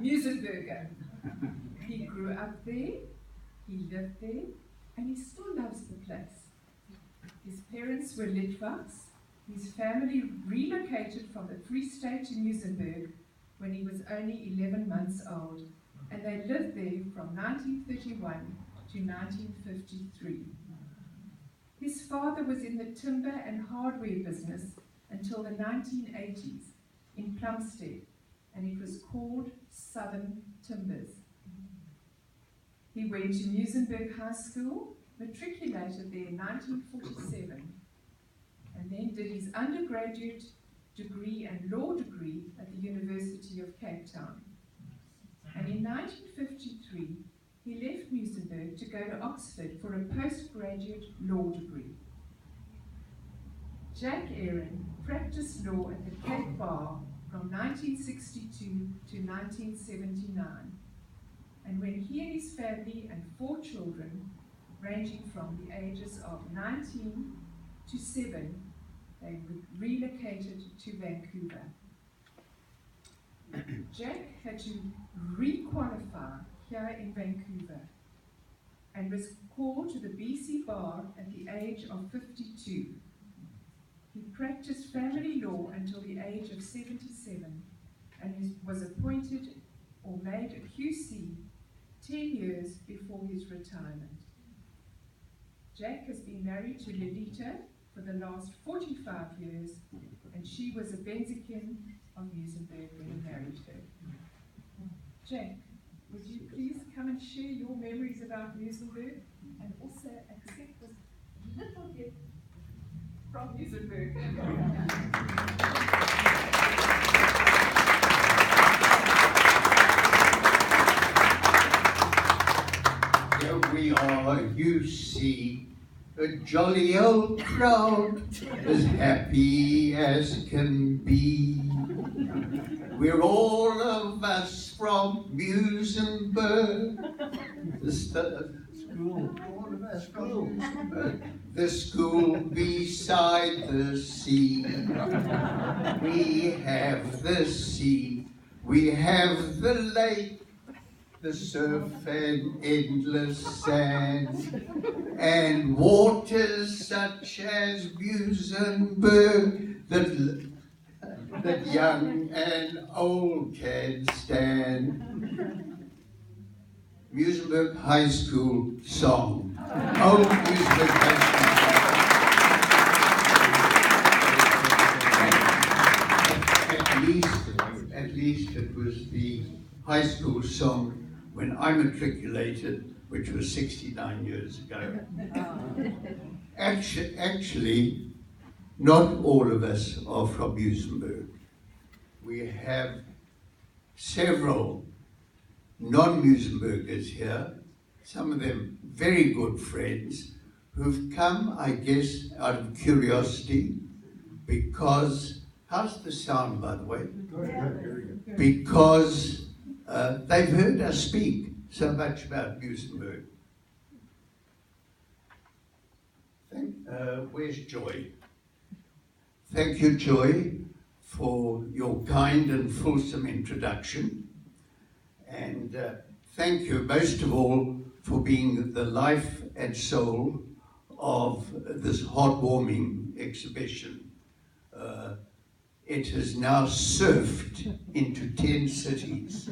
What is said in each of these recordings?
Muizenberg. He grew up there, he lived there, and he still loves the place. His parents were Litvaks. His family relocated from the Free State to Muizenberg when he was only 11 months old, and they lived there from 1931 to 1953. His father was in the timber and hardware business until the 1980s in Plumstead, and it was called Southern Timbers. He went to Muizenberg High School, matriculated there in 1947, and then did his undergraduate degree and law degree at the University of Cape Town. And in 1953, he left Muizenberg to go to Oxford for a postgraduate law degree. Jack Aaron practiced law at the Cape Bar from 1962 to 1979. And when he and his family and 4 children, ranging from the ages of 19 to 7, they relocated to Vancouver. Jack had to re-qualify here in Vancouver and was called to the BC Bar at the age of 52. He practiced family law until the age of 77 and was appointed or made a QC 10 years before his retirement. Jack has been married to Lolita for the last 45 years, and she was a Benzikin of Muizenberg when he married her. Jack, would you please come and share your memories about Muizenberg and also accept this little gift from Muizenberg? Here we are, you see, a jolly old crowd, as happy as can be. We're all of us from Muizenberg, the school, all of us from Muizenberg, the school beside the sea. We have the sea, we have the lake, the surf and endless sand, and waters such as Muizenberg that young and old can stand. Muizenberg High School song. Old Muizenberg High School. At least it was the high school song when I matriculated, which was 69 years ago. Actually, not all of us are from Muizenberg. We have several non-Muizenbergers here, some of them very good friends, who've come, I guess, out of curiosity, because, how's the sound, by the way? Because they've heard us speak so much about Muizenberg. Where's Joy? Thank you, Joy, for your kind and fulsome introduction. And thank you, most of all, for being the life and soul of this heartwarming exhibition. It has now surfed into 10 cities,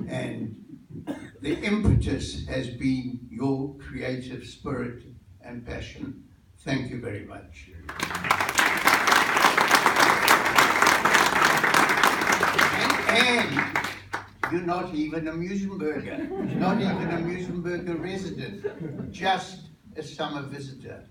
and the impetus has been your creative spirit and passion. Thank you very much. And you're not even a Muizenberger, not even a Muizenberger resident, just a summer visitor.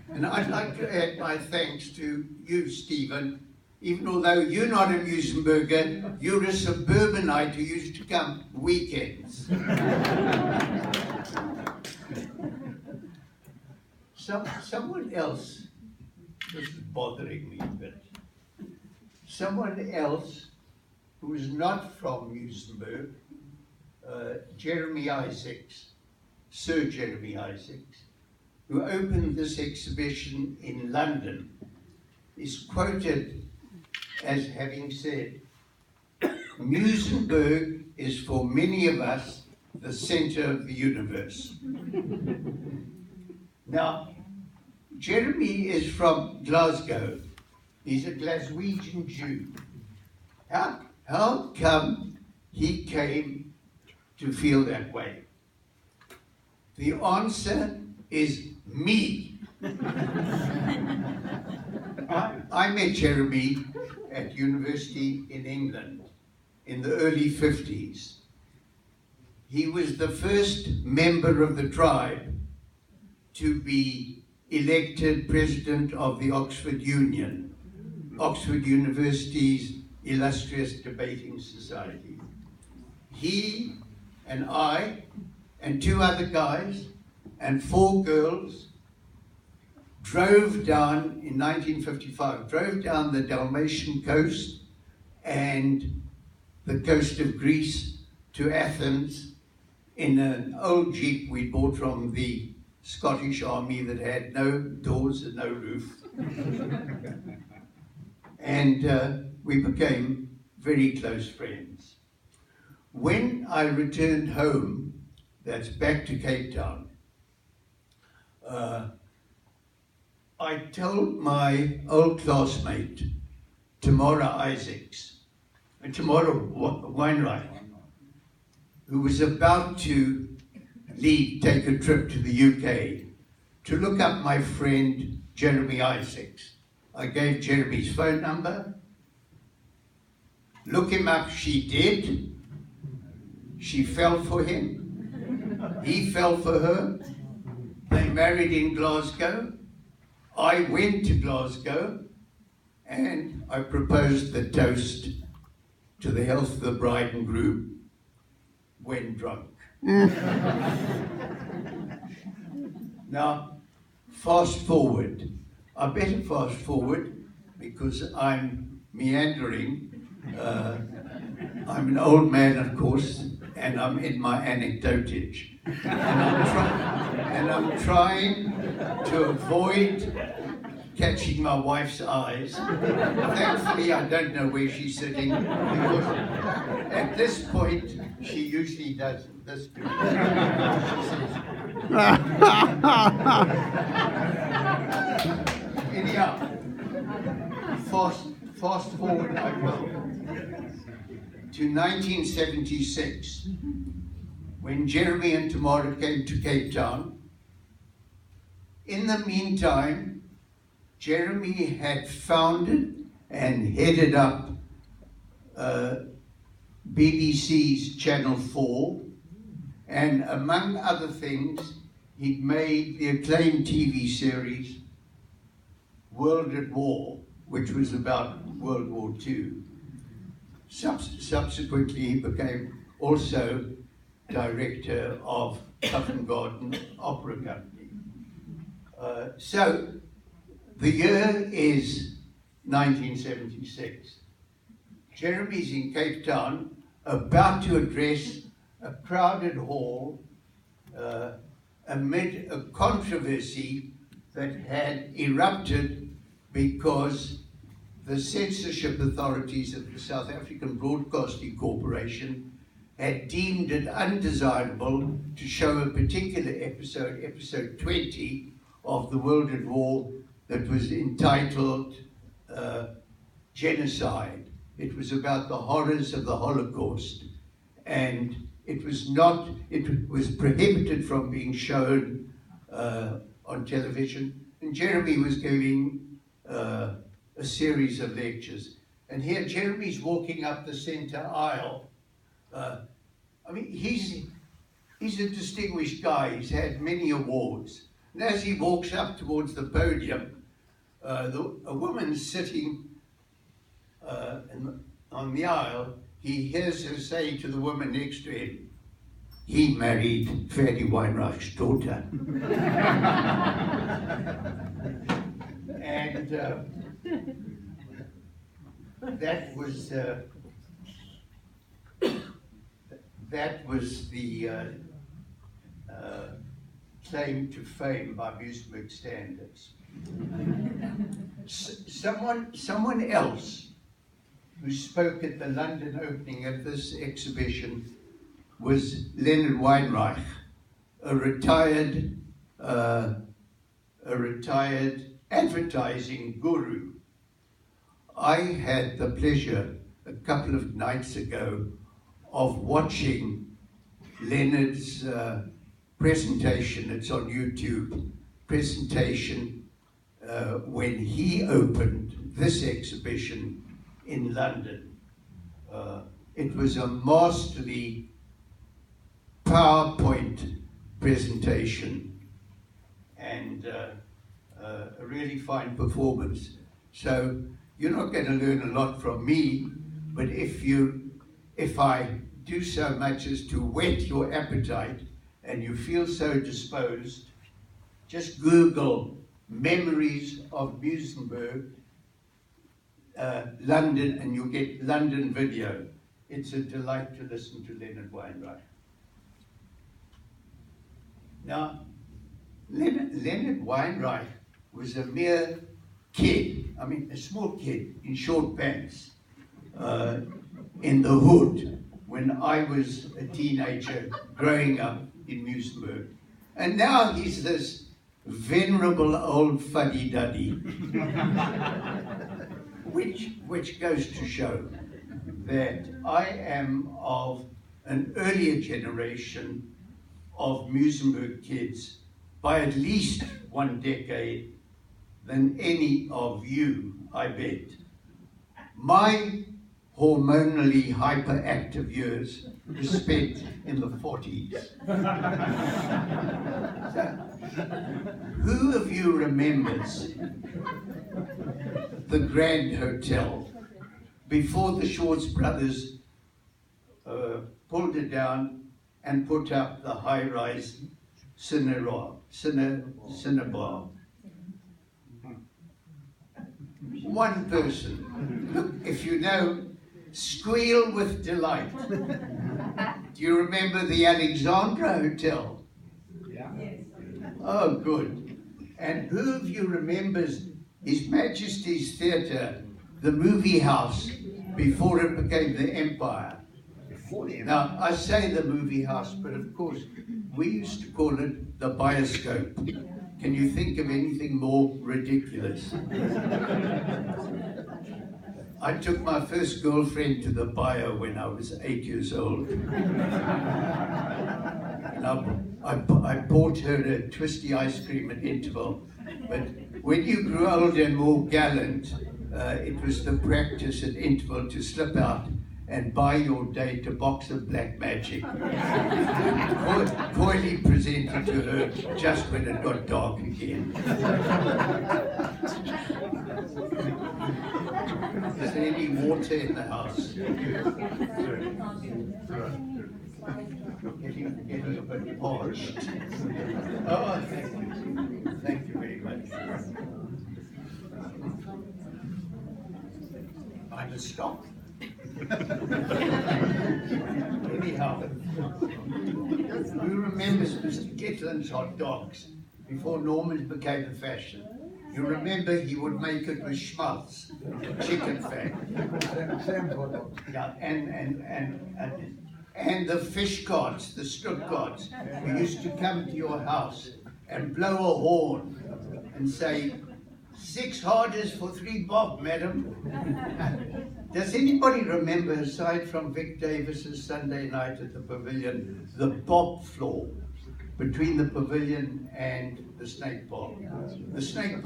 And I'd like to add my thanks to you, Stephen. Even although you're not a Muizenberger, you're a suburbanite who used to come weekends. Someone else, this is bothering me a bit, someone else who is not from Muizenberg, Jeremy Isaacs, Sir Jeremy Isaacs, who opened this exhibition in London, is quoted as having said, Muizenberg is for many of us the center of the universe. Now, Jeremy is from Glasgow. He's a Glaswegian Jew. How come he came to feel that way? The answer is me. I met Jeremy at university in England in the early 50s. He was the first member of the tribe to be elected president of the Oxford Union, Oxford University's illustrious debating society. He and I and 2 other guys and 4 girls drove down in 1955, drove down the Dalmatian coast and the coast of Greece to Athens in an old Jeep we bought from the Scottish Army that had no doors and no roof. And we became very close friends. When I returned home, that's back to Cape Town, I told my old classmate, Tamara Weinreich, who was about to take a trip to the UK, to look up my friend Jeremy Isaacs. I gave Jeremy's phone number. Look him up, she did. She fell for him. He fell for her. They married in Glasgow. I went to Glasgow and I proposed the toast to the health of the bride and groom when drunk. Now, fast forward. I better fast forward because I'm meandering. I'm an old man, of course, and I'm in my anecdotage. And I'm trying to avoid catching my wife's eyes. Thankfully, I don't know where she's sitting, because at this point, she usually does this to me. Anyhow, fast forward I will to 1976, when Jeremy and Tamara came to Cape Town. In the meantime, Jeremy had founded and headed up BBC's Channel 4, and among other things, he'd made the acclaimed TV series World at War, which was about World War II. Subsequently, he became also director of Covent Garden Opera Company. So, the year is 1976. Jeremy's in Cape Town, about to address a crowded hall amid a controversy that had erupted because the censorship authorities of the South African Broadcasting Corporation had deemed it undesirable to show a particular episode, episode 20 of The World at War, that was entitled Genocide. It was about the horrors of the Holocaust, and it was prohibited from being shown on television. And Jeremy was giving a series of lectures. And here Jeremy's walking up the center aisle. He's a distinguished guy. He's had many awards. And as he walks up towards the podium, a woman sitting on the aisle, he hears her say to the woman next to him, "He married Fanny Weinreich's daughter." And that was the claim to fame by Muizenberg standards. Someone else who spoke at the London opening of this exhibition was Leonard Weinreich, a retired advertising guru. I had the pleasure a couple of nights ago of watching Leonard's presentation, it's on YouTube, presentation when he opened this exhibition in London. It was a masterly PowerPoint presentation and a really fine performance. So you're not going to learn a lot from me, but if I do so much as to whet your appetite and you feel so disposed, just Google Memories of Muizenberg, London, and you'll get London video. It's a delight to listen to Leonard Weinreich. Now, Leonard Weinreich was a mere kid, I mean a small kid in short pants in the hood when I was a teenager growing up in Muizenberg. And now he's this venerable old fuddy-duddy, which goes to show that I am of an earlier generation of Muizenberg kids by at least 1 decade than any of you, I bet. My hormonally hyperactive years were spent in the 40s. So, who of you remembers the Grand Hotel before the Schwartz brothers pulled it down and put up the high-rise cinnabar? One person. Look, if you know, squeal with delight. Do you remember the Alexandra Hotel? Yeah. Oh, good. And who of you remembers His Majesty's Theatre, the movie house, before it became the Empire? Now, I say the movie house, but of course, we used to call it the bioscope. Can you think of anything more ridiculous? I took my first girlfriend to the bio when I was 8 years old. And I bought her a twisty ice cream at interval. But when you grew older and more gallant, it was the practice at interval to slip out and buy your date a box of black magic. Coyly presented to her just when it got dark again. Is there any water in the house? Getting a bit parched. Oh, thank you. Thank you very much. I'm a stop. Anyhow, who remembers Mr. Gitlin's hot dogs before Norman's became a fashion? You remember he would make it with schmaltz, chicken fat. Yeah, and the fish carts, the strip carts, who used to come to your house and blow a horn and say, 6 harders for 3 bob, madam. Does anybody remember, aside from Vic Davis's Sunday night at the Pavilion, the bob floor between the Pavilion and the Snake Park? The Snake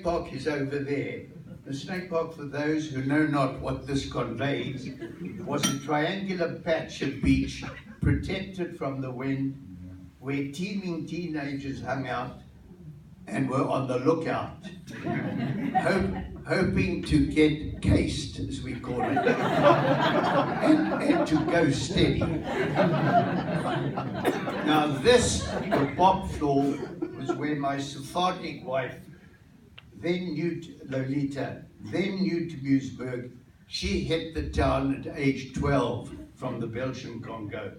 Park is over there. The Snake Park, for those who know not what this conveys, was a triangular patch of beach protected from the wind, where teeming teenagers hung out and were on the lookout, hoping to get cased, as we call it, and to go steady. Now this, the bob floor, was where my Sephardic wife, then new to Lolita, then new to Muizenberg, she hit the town at age 12 from the Belgian Congo,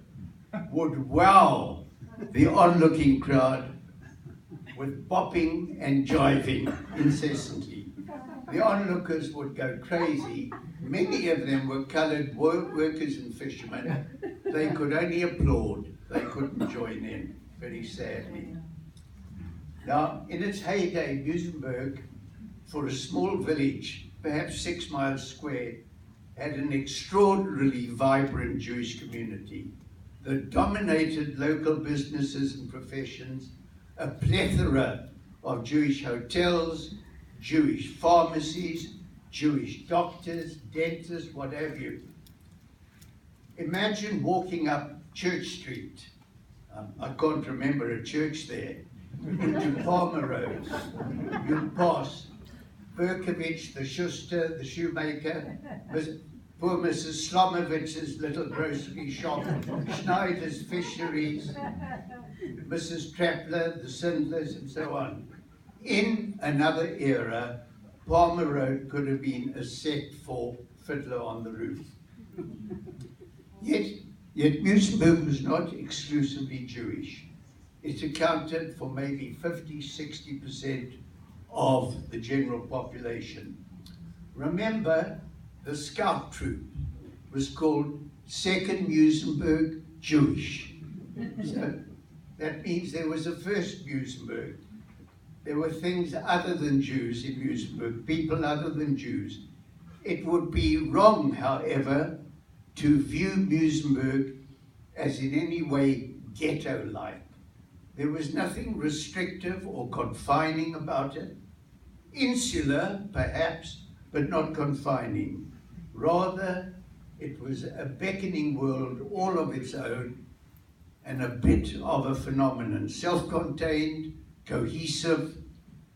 would wow the onlooking crowd with bopping and jiving incessantly. the onlookers would go crazy. Many of them were coloured workers and fishermen. They could only applaud. They couldn't join in, very sadly. Now, in its heyday, Muizenberg, for a small village, perhaps 6 miles square, had an extraordinarily vibrant Jewish community that dominated local businesses and professions, a plethora of Jewish hotels, Jewish pharmacies, Jewish doctors, dentists, what have you. Imagine walking up Church Street, I can't remember a church there, into Palmer Road. You pass Berkovich, the Schuster, the shoemaker, poor Mrs. Slomovitz's little grocery shop, Schneider's fisheries, Mrs. Trapler, the Sindlers, and so on. In another era, Palmer Road could have been a set for Fiddler on the Roof. Yet Muizenberg was not exclusively Jewish. It accounted for maybe 50–60% of the general population. Remember, the scout troop was called 2nd Muizenberg Jewish. So that means there was a 1st Muizenberg. There were things other than Jews in Muizenberg, people other than Jews. It would be wrong, however, to view Muizenberg as in any way ghetto-like. There was nothing restrictive or confining about it. Insular, perhaps, but not confining. Rather, it was a beckoning world all of its own and a bit of a phenomenon, self-contained, cohesive,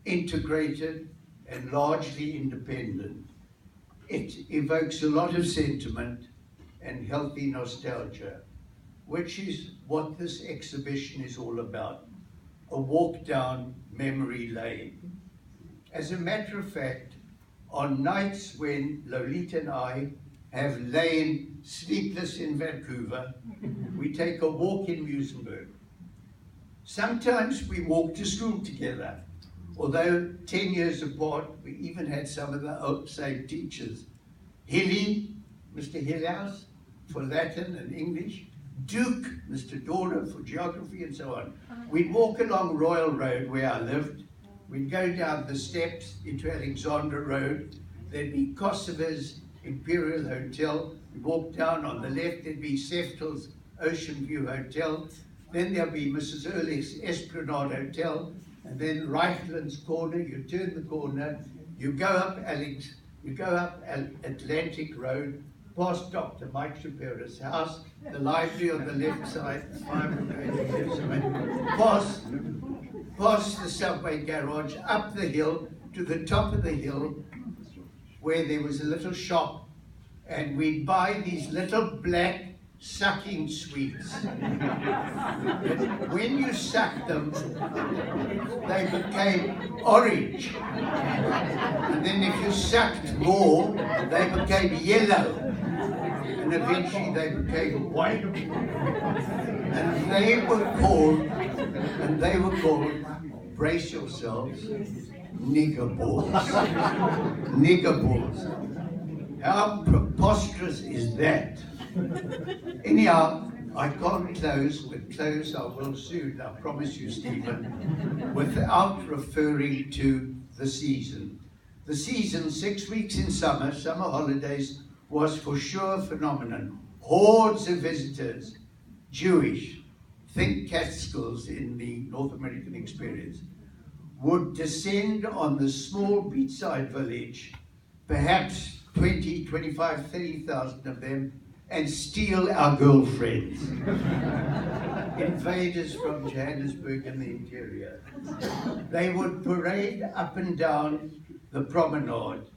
integrated, and largely independent. It evokes a lot of sentiment and healthy nostalgia, which is what this exhibition is all about, a walk down memory lane. As a matter of fact, on nights when Lolita and I have lain sleepless in Vancouver, we take a walk in Muizenberg. Sometimes we walk to school together, although 10 years apart, we even had some of the same teachers. Hilly, Mr. Hillhouse, for Latin and English, Duke, Mr. Dorner, for geography and so on. We'd walk along Royal Road where I lived. We'd go down the steps into Alexandra Road. There'd be Kosovo's Imperial Hotel. We'd walk down on the left, there'd be Seftel's Ocean View Hotel. Then there'll be Mrs. Ehrlich's Esplanade Hotel. And then Reichland's Corner, you turn the corner, you go up Atlantic Road, past Dr. Mike Shapiro's house, the library on the left side, past the subway garage, up the hill, to the top of the hill, where there was a little shop, and we'd buy these little black sucking sweets. When you sucked them, they became orange. And then if you sucked more, they became yellow. And eventually they became white. And they were called, brace yourselves, nigger balls. Nigger balls. How preposterous is that? Anyhow, I can't close, but close I will soon, I promise you, Stephen, without referring to the season. The season, 6 weeks in summer holidays, was for sure a phenomenon. Hordes of visitors, Jewish, think Catskills in the North American experience, would descend on the small beachside village, perhaps 20, 25, 30,000 of them, and steal our girlfriends. Invaders from Johannesburg and the interior. They would parade up and down the promenade,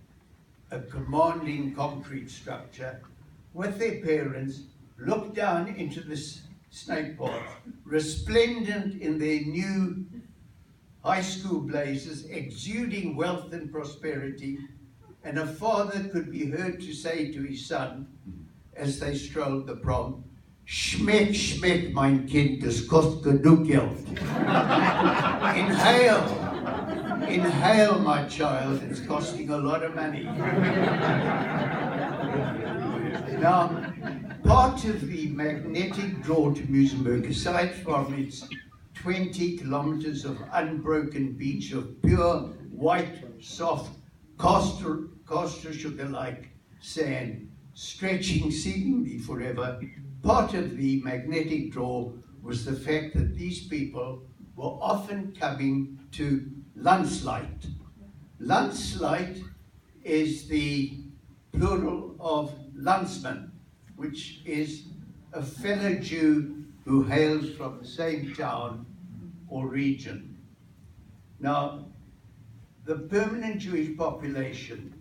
a commanding concrete structure, with their parents, look down into this snake path, resplendent in their new high school blazers, exuding wealth and prosperity, and a father could be heard to say to his son, as they strolled the prom, "Schmeck, schmeck, mein Kind, das kostet genug Geld." Inhale, Inhale, my child, it's costing a lot of money. Now, part of the magnetic draw to Muizenberg, aside from its 20 kilometers of unbroken beach of pure, white, soft, caster sugar-like sand, stretching seemingly forever, part of the magnetic draw was the fact that these people were often coming to Landslight. Landslight is the plural of Landsman, which is a fellow Jew who hails from the same town or region. Now, the permanent Jewish population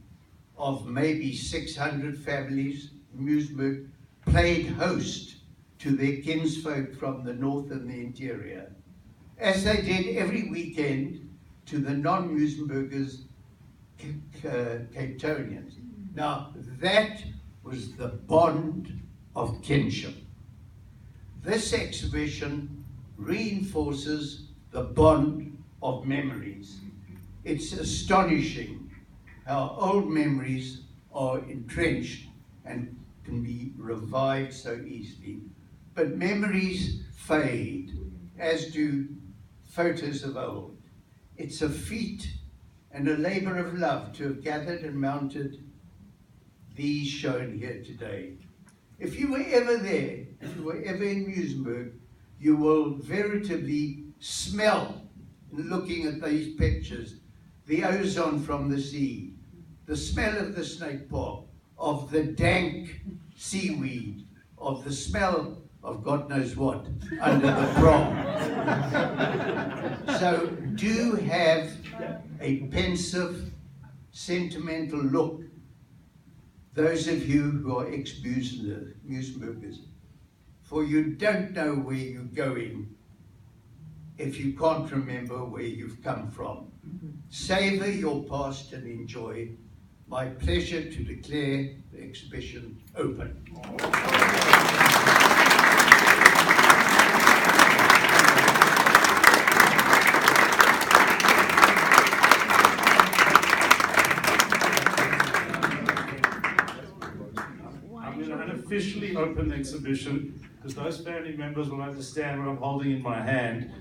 of maybe 600 families in Muizenberg played host to their kinsfolk from the north and the interior, as they did every weekend to the non-Muizenbergers, Cape Townians. Now, that was the bond of kinship. This exhibition reinforces the bond of memories. It's astonishing how old memories are entrenched and can be revived so easily. But memories fade, as do photos of old. It's a feat and a labor of love to have gathered and mounted these shown here today. If you were ever there, if you were ever in Muizenberg, you will veritably smell, looking at these pictures, the ozone from the sea, the smell of the snake paw, of the dank seaweed, of the smell of God knows what under the prom. So do have a pensive, sentimental look, those of you who are ex-Muizenbergers, for you don't know where you're going if you can't remember where you've come from. Savor your past and enjoy. My pleasure to declare the exhibition open. I'm going to unofficially open the exhibition because those family members will understand what I'm holding in my hand.